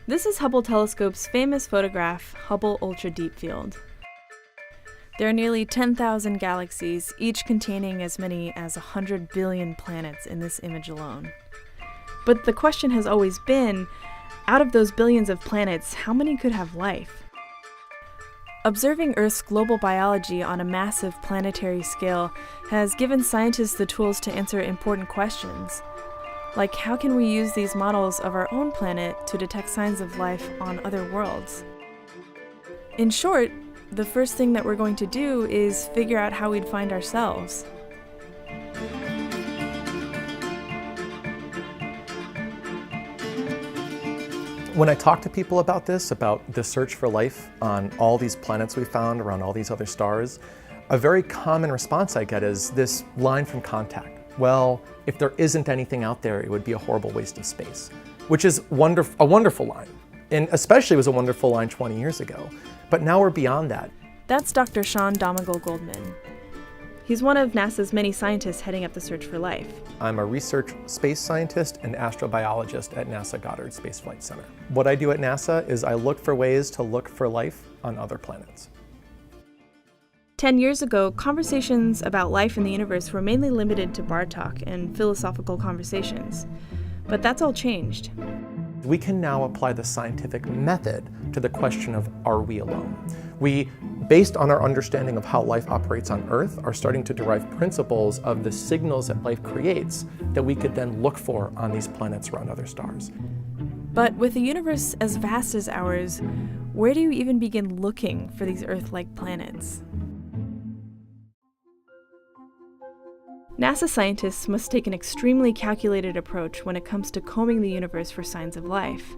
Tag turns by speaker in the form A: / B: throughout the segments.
A: This is Hubble telescope's famous photograph, Hubble Ultra Deep Field. There are nearly 10,000 galaxies, each containing as many as 100 billion planets in this image alone. But the question has always been, out of those billions of planets, how many could have life? Observing Earth's global biology on a massive planetary scale has given scientists the tools to answer important questions. Like, how can we use these models of our own planet to detect signs of life on other worlds? In short, the first thing that we're going to do is figure out how we'd find ourselves.
B: When I talk to people about this, about the search for life on all these planets we found around all these other stars, a very common response I get is this line from Contact. Well, if there isn't anything out there, it would be a horrible waste of space, which is a wonderful line. And especially was a wonderful line 20 years ago. But now we're beyond that.
A: That's Dr. Sean Domingo-Goldman. He's one of NASA's many scientists heading up the search for life.
B: I'm a research space scientist and astrobiologist at NASA Goddard Space Flight Center. What I do at NASA is I look for ways to look for life on other planets.
A: 10 years ago, conversations about life in the universe were mainly limited to bar talk and philosophical conversations. But that's all changed.
B: We can now apply the scientific method to the question of, are we alone? We, based on our understanding of how life operates on Earth, are starting to derive principles of the signals that life creates that we could then look for on these planets around other stars.
A: But with a universe as vast as ours, where do you even begin looking for these Earth-like planets? NASA scientists must take an extremely calculated approach when it comes to combing the universe for signs of life.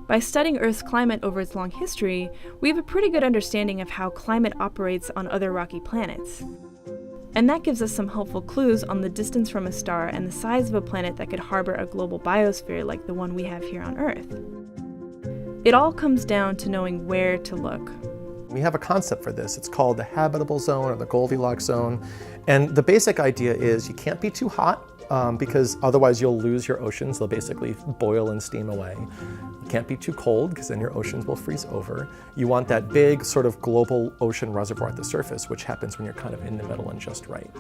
A: By studying Earth's climate over its long history, we have a pretty good understanding of how climate operates on other rocky planets. And that gives us some helpful clues on the distance from a star and the size of a planet that could harbor a global biosphere like the one we have here on Earth. It all comes down to knowing where to look.
B: We have a concept for this. It's called the habitable zone or the Goldilocks zone. And the basic idea is you can't be too hot because otherwise you'll lose your oceans. They'll basically boil and steam away. You can't be too cold because then your oceans will freeze over. You want that big sort of global ocean reservoir at the surface, which happens when you're kind of in the middle and just right.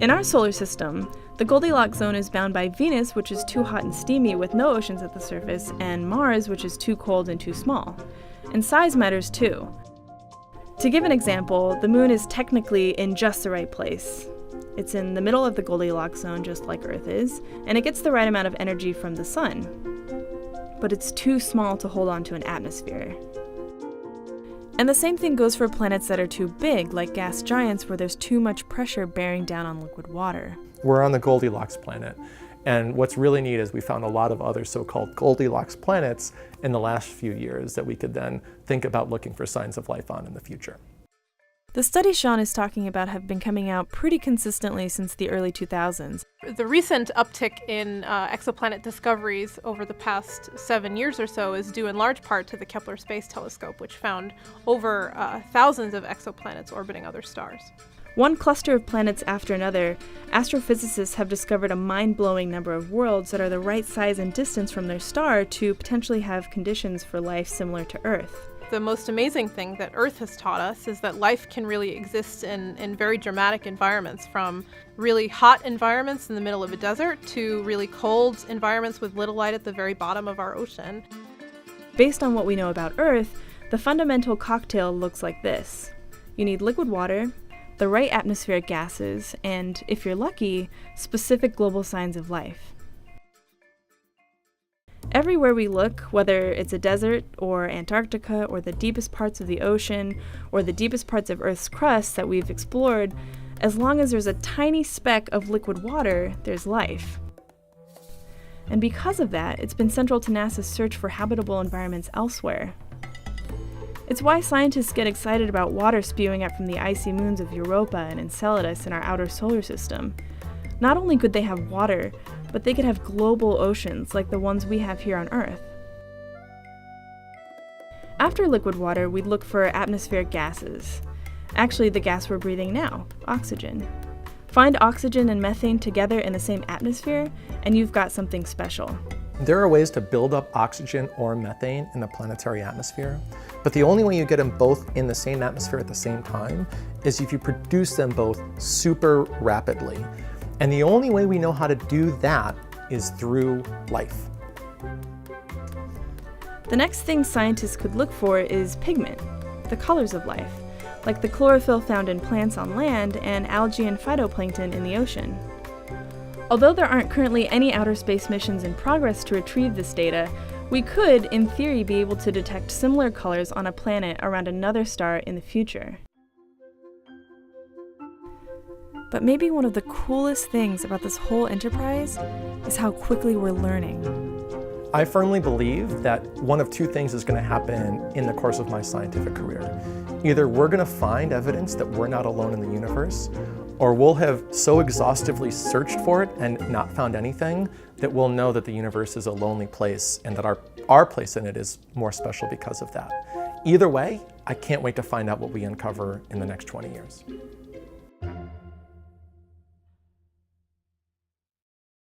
A: In our solar system, the Goldilocks zone is bound by Venus, which is too hot and steamy with no oceans at the surface, and Mars, which is too cold and too small. And size matters too. To give an example, the moon is technically in just the right place. It's in the middle of the Goldilocks zone, just like Earth is, and it gets the right amount of energy from the sun. But it's too small to hold on to an atmosphere. And the same thing goes for planets that are too big, like gas giants, where there's too much pressure bearing down on liquid water.
B: We're on the Goldilocks planet. And what's really neat is we found a lot of other so-called Goldilocks planets in the last few years that we could then think about looking for signs of life on in the future.
A: The studies Sean is talking about have been coming out pretty consistently since the early 2000s.
C: The recent uptick in exoplanet discoveries over the past 7 years or so is due in large part to the Kepler Space Telescope, which found over thousands of exoplanets orbiting other stars.
A: One cluster of planets after another, astrophysicists have discovered a mind-blowing number of worlds that are the right size and distance from their star to potentially have conditions for life similar to Earth.
C: The most amazing thing that Earth has taught us is that life can really exist in very dramatic environments, from really hot environments in the middle of a desert to really cold environments with little light at the very bottom of our ocean.
A: Based on what we know about Earth, the fundamental cocktail looks like this. You need liquid water, the right atmospheric gases, and, if you're lucky, specific global signs of life. Everywhere we look, whether it's a desert or Antarctica or the deepest parts of the ocean or the deepest parts of Earth's crust that we've explored, as long as there's a tiny speck of liquid water, there's life. And because of that, it's been central to NASA's search for habitable environments elsewhere. It's why scientists get excited about water spewing up from the icy moons of Europa and Enceladus in our outer solar system. Not only could they have water, but they could have global oceans like the ones we have here on Earth. After liquid water, we'd look for atmospheric gases. Actually, the gas we're breathing now, oxygen. Find oxygen and methane together in the same atmosphere, and you've got something special.
B: There are ways to build up oxygen or methane in the planetary atmosphere, but the only way you get them both in the same atmosphere at the same time is if you produce them both super rapidly. And the only way we know how to do that is through life.
A: The next thing scientists could look for is pigment, the colors of life, like the chlorophyll found in plants on land and algae and phytoplankton in the ocean. Although there aren't currently any outer space missions in progress to retrieve this data, we could, in theory, be able to detect similar colors on a planet around another star in the future. But maybe one of the coolest things about this whole enterprise is how quickly we're learning.
B: I firmly believe that one of two things is going to happen in the course of my scientific career. Either we're going to find evidence that we're not alone in the universe, or we'll have so exhaustively searched for it and not found anything that we'll know that the universe is a lonely place and that our place in it is more special because of that. Either way, I can't wait to find out what we uncover in the next 20 years.